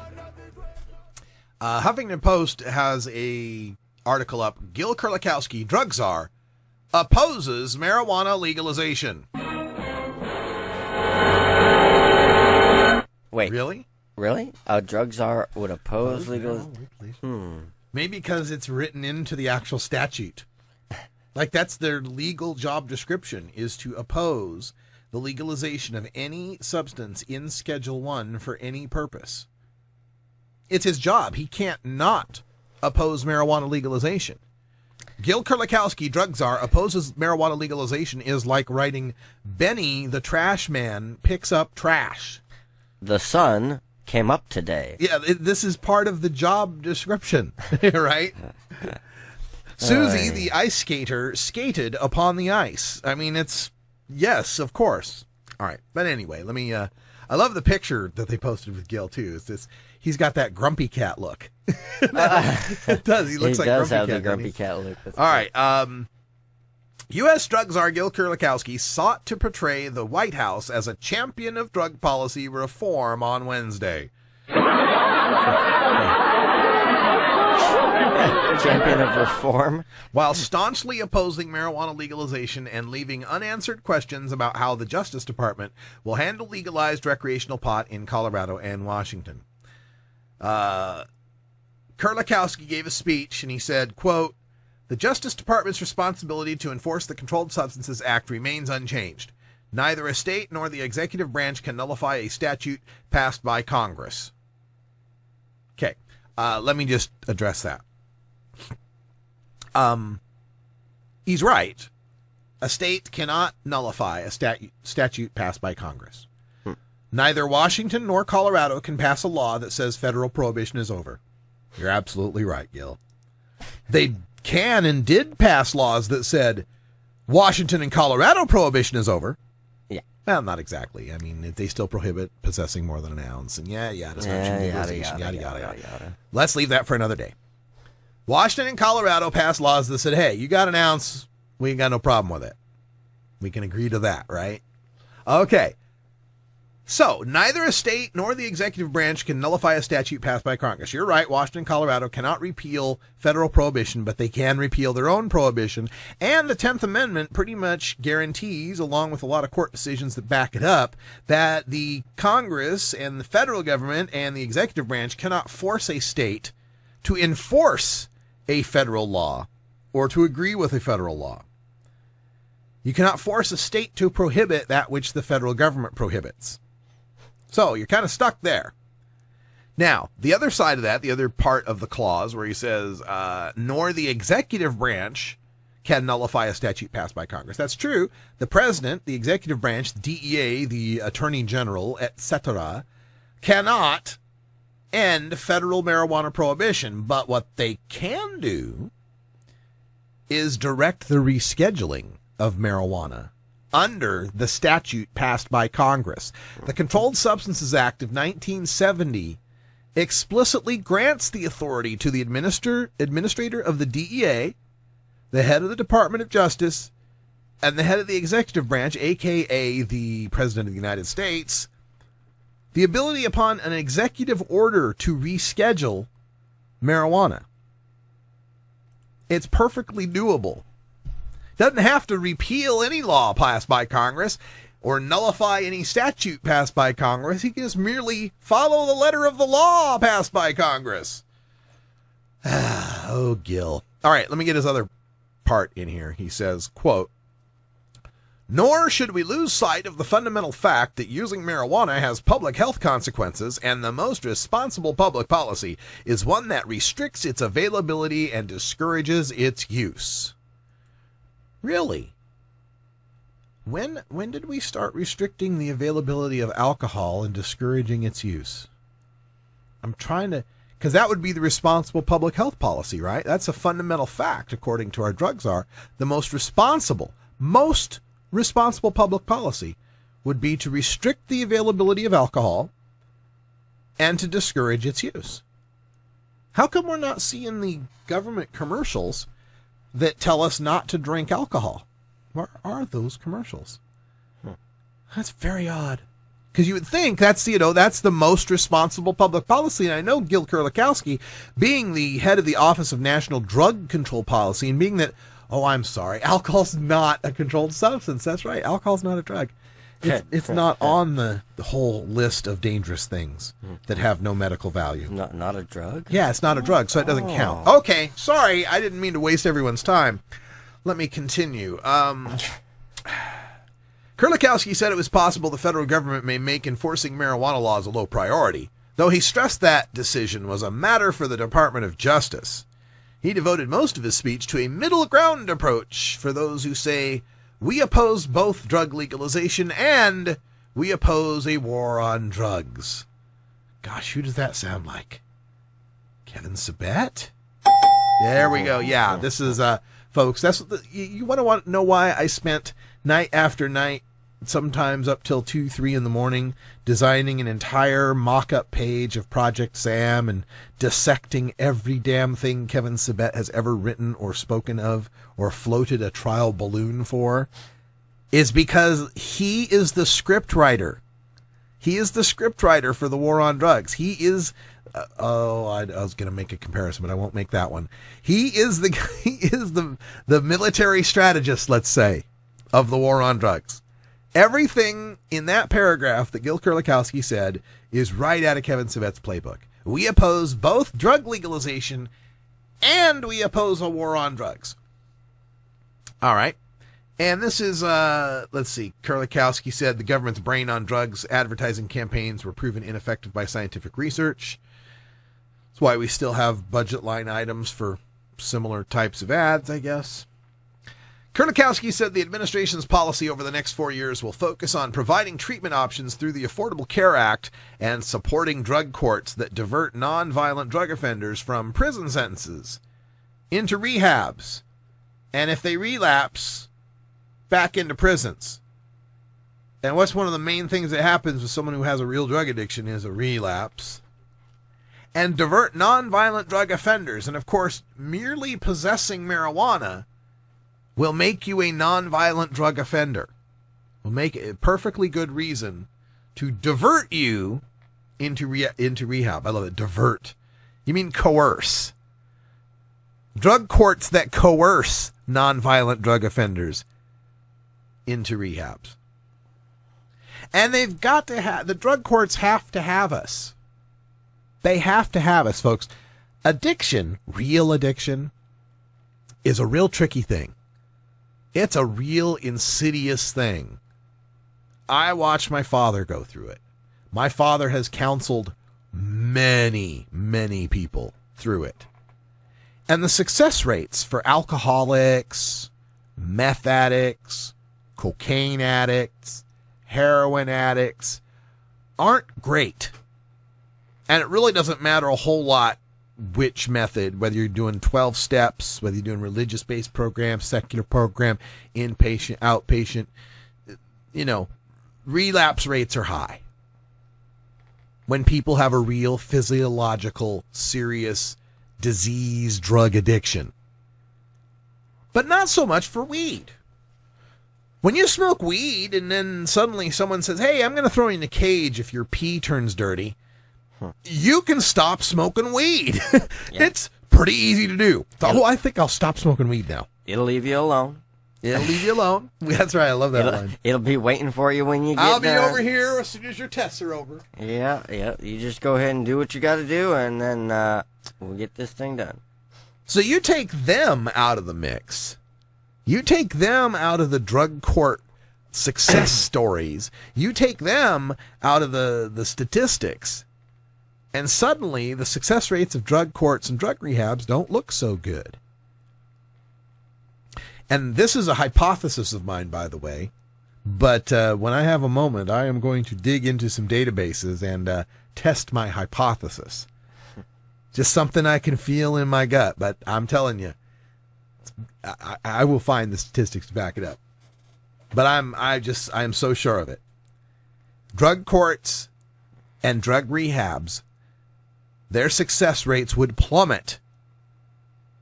Speaker 13: Huffington Post has a article up. Gil Kurlikowski, drug czar, opposes marijuana legalization.
Speaker 14: Wait.
Speaker 13: Really?
Speaker 14: Really? A drug czar would oppose legalization?
Speaker 13: Maybe because it's written into the actual statute. Like, that's their legal job description, is to oppose the legalization of any substance in Schedule 1 for any purpose. It's his job. He can't not oppose marijuana legalization. Gil Kurlikowski, drug czar, opposes marijuana legalization is like writing, Benny the trash man picks up trash.
Speaker 14: The sun came up today.
Speaker 13: Yeah, this is part of the job description, right? Susie, the ice skater, skated upon the ice. I mean, it's, yes, of course. All right, but anyway, let me, I love the picture that they posted with Gil, too. It's this, he's got that grumpy cat look. It does, he looks like
Speaker 14: does
Speaker 13: grumpy
Speaker 14: have
Speaker 13: cat,
Speaker 14: the grumpy cat look.
Speaker 13: All right, U.S. drug czar Gil Kurlikowski sought to portray the White House as a champion of drug policy reform on Wednesday.
Speaker 14: Champion of reform?
Speaker 13: While staunchly opposing marijuana legalization and leaving unanswered questions about how the Justice Department will handle legalized recreational pot in Colorado and Washington. Kurlikowski gave a speech and he said, quote, "The Justice Department's responsibility to enforce the Controlled Substances Act remains unchanged. Neither a state nor the executive branch can nullify a statute passed by Congress." Okay, let me just address that. He's right. A state cannot nullify a statute passed by Congress. Neither Washington nor Colorado can pass a law that says federal prohibition is over. You're absolutely right, Gil. They can and did pass laws that said Washington and Colorado prohibition is over.
Speaker 14: Yeah.
Speaker 13: Well, not exactly. I mean, they still prohibit possessing more than an ounce. And yada. Let's leave that for another day. Washington and Colorado passed laws that said, hey, you got an ounce, we ain't got no problem with it. We can agree to that, right? Okay. So, neither a state nor the executive branch can nullify a statute passed by Congress. You're right, Washington and Colorado cannot repeal federal prohibition, but they can repeal their own prohibition. And the 10th Amendment pretty much guarantees, along with a lot of court decisions that back it up, that the Congress and the federal government and the executive branch cannot force a state to enforce a federal law or to agree with a federal law. You cannot force a state to prohibit that which the federal government prohibits. So you're kind of stuck there. Now, the other side of that, the other part of the clause where he says, nor the executive branch can nullify a statute passed by Congress. That's true. The president, the executive branch, the DEA, the attorney general, etc., cannot end federal marijuana prohibition. But what they can do is direct the rescheduling of marijuana under the statute passed by Congress. The Controlled Substances Act of 1970 explicitly grants the authority to the administrator of the DEA, the head of the Department of Justice, and the head of the executive branch, aka the President of the United States, the ability upon an executive order to reschedule marijuana. It's perfectly doable. Doesn't have to repeal any law passed by Congress or nullify any statute passed by Congress. He can just merely follow the letter of the law passed by Congress. Oh, Gil. All right, let me get his other part in here. He says, quote, Nor should we lose sight of the fundamental fact that using marijuana has public health consequences, and the most responsible public policy is one that restricts its availability and discourages its use. Really? When did we start restricting the availability of alcohol and discouraging its use? I'm trying to... Because that would be the responsible public health policy, right? That's a fundamental fact, according to our drug czar. The most responsible public policy would be to restrict the availability of alcohol and to discourage its use. How come we're not seeing the government commercials that tell us not to drink alcohol? Where are those commercials? That's very odd. Because you would think that's the most responsible public policy. And I know Gil Kurlikowski, being the head of the Office of National Drug Control Policy, and being that, oh, I'm sorry, alcohol's not a controlled substance. That's right, alcohol's not a drug. It's not on the whole list of dangerous things that have no medical value.
Speaker 14: Not a drug?
Speaker 13: Yeah, it's not a drug, so it doesn't count. Okay, sorry, I didn't mean to waste everyone's time. Let me continue. Kurlikowski said it was possible the federal government may make enforcing marijuana laws a low priority, though he stressed that decision was a matter for the Department of Justice. He devoted most of his speech to a middle ground approach for those who say, we oppose both drug legalization and we oppose a war on drugs. Gosh, who does that sound like? Kevin Sabet? There we go. Yeah, this is, folks, that's what you want to know why I spent night after night, sometimes up till 2, 3 in the morning, designing an entire mock-up page of Project Sam and dissecting every damn thing Kevin Sabet has ever written or spoken of or floated a trial balloon for, is because he is the script writer. He is the script writer for the war on drugs. He is... I was going to make a comparison, but I won't make that one. He is the military strategist, let's say, of the war on drugs. Everything in that paragraph that Gil Kurlikowski said is right out of Kevin Sabet's playbook. We oppose both drug legalization and we oppose a war on drugs. All right. And this is, let's see, Kurlikowski said the government's brain on drugs advertising campaigns were proven ineffective by scientific research. That's why we still have budget line items for similar types of ads, I guess. Kurlikowski said the administration's policy over the next 4 years will focus on providing treatment options through the Affordable Care Act and supporting drug courts that divert nonviolent drug offenders from prison sentences into rehabs, and if they relapse, back into prisons. And what's one of the main things that happens with someone who has a real drug addiction is a relapse. And divert nonviolent drug offenders. And of course, merely possessing marijuana will make you a nonviolent drug offender. Will make a perfectly good reason to divert you into rehab. I love it. Divert. You mean coerce. Drug courts that coerce nonviolent drug offenders into rehabs. And they've got to have, the drug courts have to have us. They have to have us, folks. Addiction, real addiction, is a real tricky thing. It's a real insidious thing. I watched my father go through it. My father has counseled many, many people through it. And the success rates for alcoholics, meth addicts, cocaine addicts, heroin addicts aren't great. And it really doesn't matter a whole lot which method, whether you're doing 12 steps, whether you're doing religious-based programs, secular program, inpatient, outpatient, relapse rates are high. When people have a real physiological, serious disease drug addiction. But not so much for weed. When you smoke weed and then suddenly someone says, hey, I'm going to throw you in a cage if your pee turns dirty, you can stop smoking weed. Yeah. It's pretty easy to do. I think I'll stop smoking weed now.
Speaker 14: It'll leave you alone.
Speaker 13: It'll leave you alone. That's right. I love that line.
Speaker 14: It'll be waiting for you when you get
Speaker 13: I'll be over here as soon as your tests are over.
Speaker 14: Yeah. You just go ahead and do what you got to do, and then we'll get this thing done.
Speaker 13: So you take them out of the mix. You take them out of the drug court success stories, you take them out of the statistics, and suddenly the success rates of drug courts and drug rehabs don't look so good. And this is a hypothesis of mine, by the way, but when I have a moment, I am going to dig into some databases and test my hypothesis. Just something I can feel in my gut, but I'm telling you, I will find the statistics to back it up. But I am so sure of it. Drug courts and drug rehabs, their success rates would plummet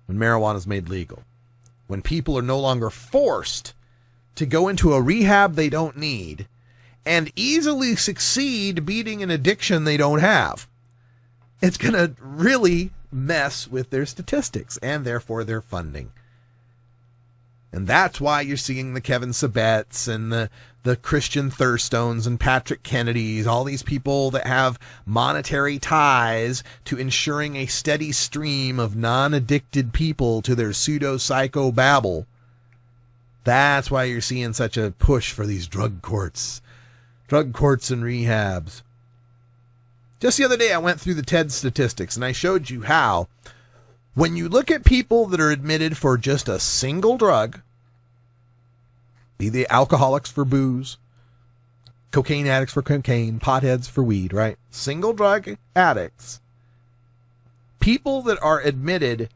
Speaker 13: when marijuana is made legal. When people are no longer forced to go into a rehab they don't need and easily succeed beating an addiction they don't have. It's going to really mess with their statistics and therefore their funding. And that's why you're seeing the Kevin Sabets and the Christian Thurstones and Patrick Kennedys, all these people that have monetary ties to ensuring a steady stream of non-addicted people to their pseudo-psycho-babble. That's why you're seeing such a push for these drug courts and rehabs. Just the other day, I went through the TED statistics, and I showed you how, when you look at people that are admitted for just a single drug, be they alcoholics for booze, cocaine addicts for cocaine, potheads for weed, right? Single drug addicts, people that are admitted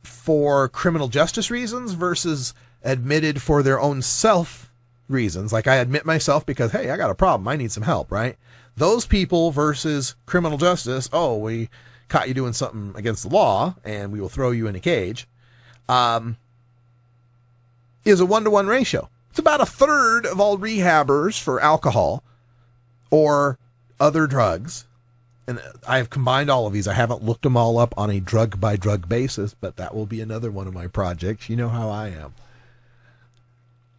Speaker 13: for criminal justice reasons versus admitted for their own self reasons. Like I admit myself because, hey, I got a problem. I need some help, right? Those people versus criminal justice, oh, we caught you doing something against the law and we will throw you in a cage, is a 1-to-1 ratio. It's about a third of all rehabbers for alcohol or other drugs. And I have combined all of these. I haven't looked them all up on a drug-by-drug basis, but that will be another one of my projects. You know how I am.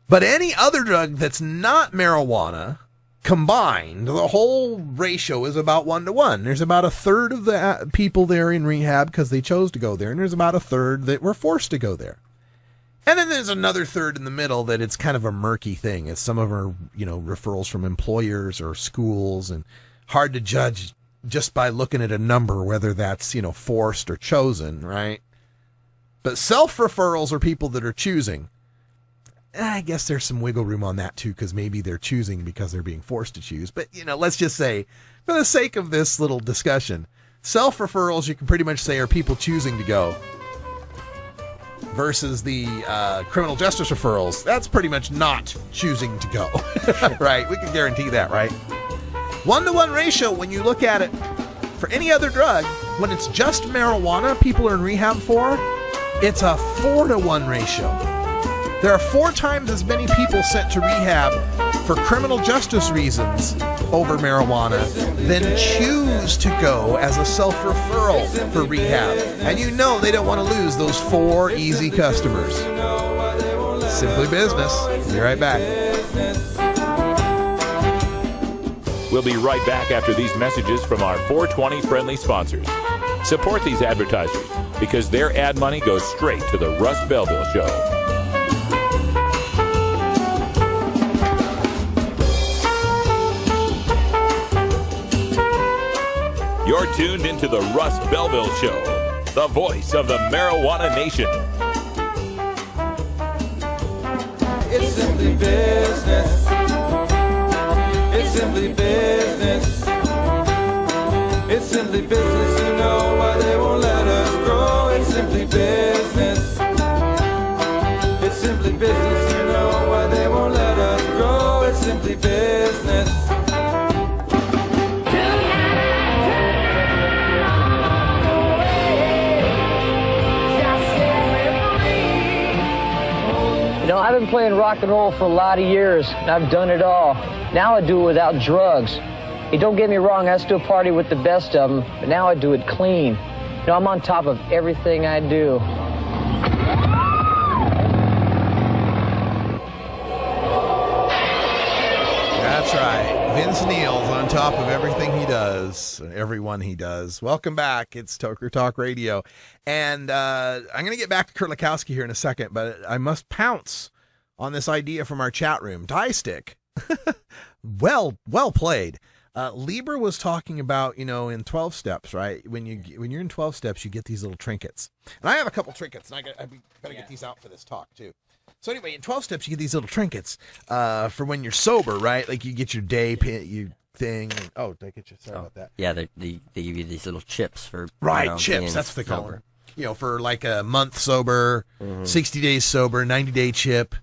Speaker 13: But any other drug that's not marijuana, combined, the whole ratio is about 1-to-1. There's about a third of the people there in rehab because they chose to go there, and there's about a third that were forced to go there. And then there's another third in the middle that it's kind of a murky thing. It's some of them are, referrals from employers or schools, and hard to judge just by looking at a number whether that's, forced or chosen, right? But self-referrals are people that are choosing. I guess there's some wiggle room on that, too, because maybe they're choosing because they're being forced to choose. But, let's just say, for the sake of this little discussion, self-referrals, you can pretty much say, are people choosing to go. Versus the criminal justice referrals, that's pretty much not choosing to go. Right? We can guarantee that, right? 1-to-1 ratio, when you look at it, for any other drug, when it's just marijuana people are in rehab for, it's a 4-to-1 ratio. There are 4 times as many people sent to rehab for criminal justice reasons over marijuana than choose to go as a self-referral for rehab. And they don't want to lose those 4 easy customers. Simply business. Be right back.
Speaker 1: We'll be right back after these messages from our 420 friendly sponsors. Support these advertisers because their ad money goes straight to the Russ Belville Show. You're tuned into the Russ Belville Show, the voice of the marijuana nation.
Speaker 7: It's simply business. It's simply business. It's simply business. You know why they won't let us grow. It's simply business. It's simply business. You know why they won't let us grow. It's simply business.
Speaker 3: I've been playing rock and roll for a lot of years, and I've done it all. Now I do it without drugs. Hey, don't get me wrong, I still party with the best of them, but now I do it clean. I'm on top of everything I do.
Speaker 13: That's right. Vince Neil's on top of everything he does, everyone he does. Welcome back. It's Toker Talk Radio. And I'm going to get back to Kurt Lukowski here in a second, but I must pounce on this idea from our chat room. Die Stick. well played. Lieber was talking about, in 12 steps, right? When you're in 12 steps, you get these little trinkets. And I have a couple trinkets, and I better get these out for this talk too. So anyway, in 12 steps, you get these little trinkets for when you're sober, right? Like you get your day thing. Oh, did I get you? Sorry about that.
Speaker 14: Yeah, they give you these little chips for
Speaker 13: chips. That's what they call them. For like a month sober, 60 days sober, 90-day chip.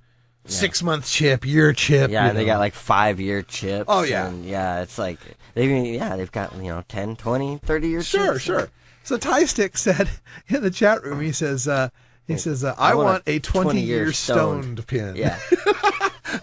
Speaker 13: 6 month chip, year chip.
Speaker 14: Yeah, and they got like 5-year chips.
Speaker 13: Oh, yeah.
Speaker 14: And it's like, they've got, 10, 20, 30-year chips.
Speaker 13: Sure. So Tie Stick said in the chat room, he says, I want a 20-year stoned pin.
Speaker 14: Yeah.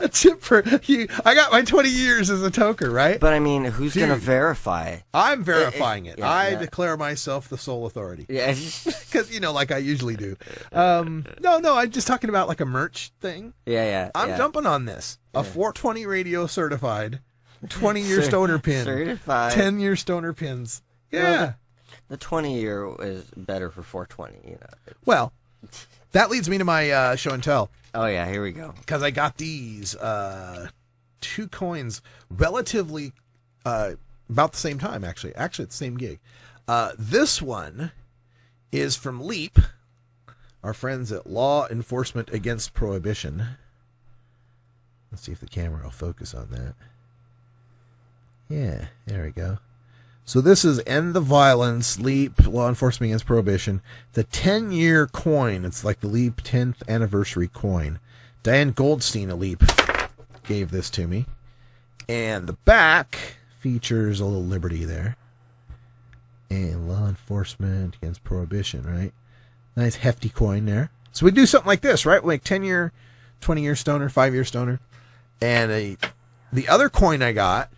Speaker 13: A chip for you. I got my 20 years as a toker, right?
Speaker 14: But I mean, who's going to verify?
Speaker 13: I'm verifying it. I declare myself the sole authority.
Speaker 14: Yeah.
Speaker 13: Because, like I usually do. No, I'm just talking about like a merch thing.
Speaker 14: Yeah.
Speaker 13: I'm jumping on this. A 420 radio certified, 20-year stoner pin.
Speaker 14: Certified.
Speaker 13: 10-year stoner pins. Yeah.
Speaker 14: Well, the 20-year is better for 420,
Speaker 13: Well, that leads me to my show and tell.
Speaker 14: Oh, yeah, here we go.
Speaker 13: Because I got these 2 coins relatively about the same time, actually. Actually, it's the same gig. This one is from LEAP, our friends at Law Enforcement Against Prohibition. Let's see if the camera will focus on that. Yeah, there we go. So this is End the Violence, LEAP, Law Enforcement Against Prohibition. The 10-year coin. It's like the LEAP 10th anniversary coin. Diane Goldstein of LEAP gave this to me. And the back features a little liberty there. And Law Enforcement Against Prohibition, right? Nice hefty coin there. So we do something like this, right? Like 10-year, 20-year stoner, 5-year stoner. And the other coin I got,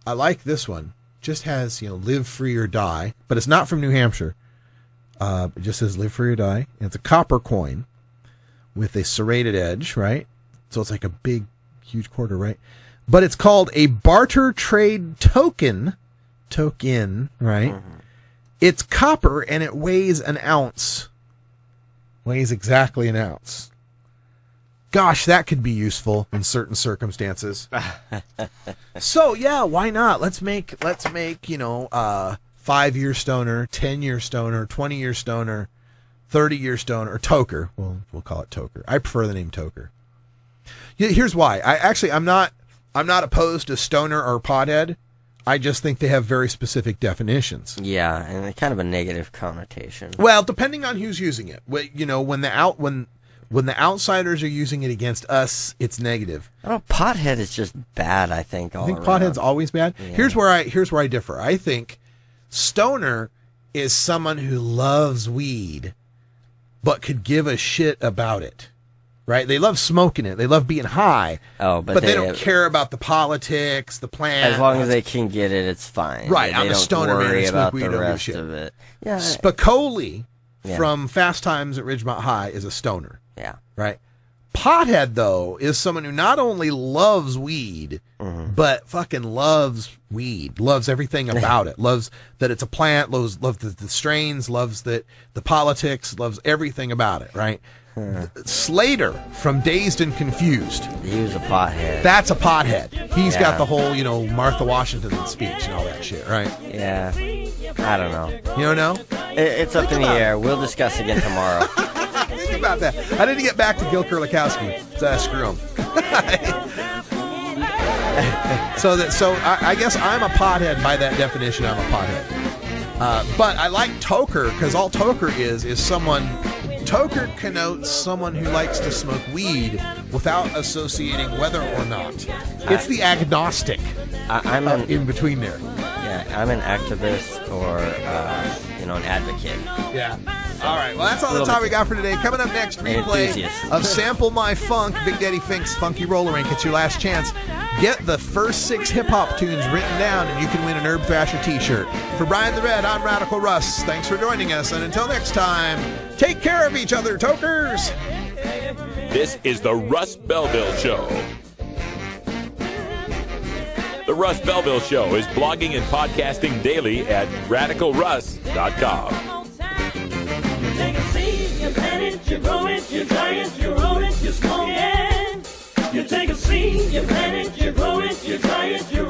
Speaker 13: I like this one. Just has, live free or die, but it's not from New Hampshire. It just says live free or die. And it's a copper coin with a serrated edge, right? So it's like a big, huge quarter, right? But it's called a barter trade token, right? It's copper and it weighs an ounce. Weighs exactly an ounce. Gosh, that could be useful in certain circumstances. So yeah, why not? Let's make 5-year stoner, 10-year stoner, 20-year stoner, 30-year stoner, or toker. We'll call it toker. I prefer the name toker. Here's why. I'm not opposed to stoner or pothead. I just think they have very specific definitions.
Speaker 14: Yeah, and kind of a negative connotation.
Speaker 13: Well, depending on who's using it. When the outsiders are using it against us, it's negative.
Speaker 14: Pothead is just bad, I think.
Speaker 13: I think pothead's always bad. Yeah. Here's where I differ. I think stoner is someone who loves weed, but could give a shit about it. Right? They love smoking it. They love being high. But they don't care about the politics, the plan.
Speaker 14: As long as they can get it, it's fine.
Speaker 13: Right.
Speaker 14: I'm
Speaker 13: a stoner man. I smoke weed,
Speaker 14: the
Speaker 13: don't give a
Speaker 14: rest
Speaker 13: shit.
Speaker 14: Of it. Yeah.
Speaker 13: Spicoli from Fast Times at Ridgemont High is a stoner.
Speaker 14: Yeah.
Speaker 13: Right? Pothead, though, is someone who not only loves weed, but fucking loves weed. Loves everything about it. Loves that it's a plant, loves the strains, loves the politics, loves everything about it, right? Slater from Dazed and Confused.
Speaker 14: He was a pothead.
Speaker 13: That's a pothead. He's got the whole, Martha Washington speech and all that shit, right?
Speaker 14: Yeah. I don't know.
Speaker 13: You don't know?
Speaker 14: It's up in the air. We'll discuss again tomorrow.
Speaker 13: Think about that. I didn't get back to Gil Kurlikowski, so screw him. So I guess I'm a pothead by that definition. I'm a pothead. But I like toker because all toker is someone. Toker connotes someone who likes to smoke weed without associating whether or not. It's the agnostic.
Speaker 14: I'm
Speaker 13: in between there.
Speaker 14: Yeah, I'm an activist or an advocate.
Speaker 13: Yeah. All right. Well, that's all the time we got for today. Coming up next, replay of Sample My Funk, Big Daddy Fink's Funky Roller Rink. It's your last chance. Get the first 6 hip-hop tunes written down, and you can win an Herb Thrasher t-shirt. For Brian the Red, I'm Radical Russ. Thanks for joining us, and until next time, take care of each other, tokers!
Speaker 1: This is the Russ Belville Show. The Russ Belville Show is blogging and podcasting daily at radicalruss.com.
Speaker 6: plant it, you grow it, you dry it, you roll it, you smoke it. You take a seed, you plant it, you grow it, you dry it, you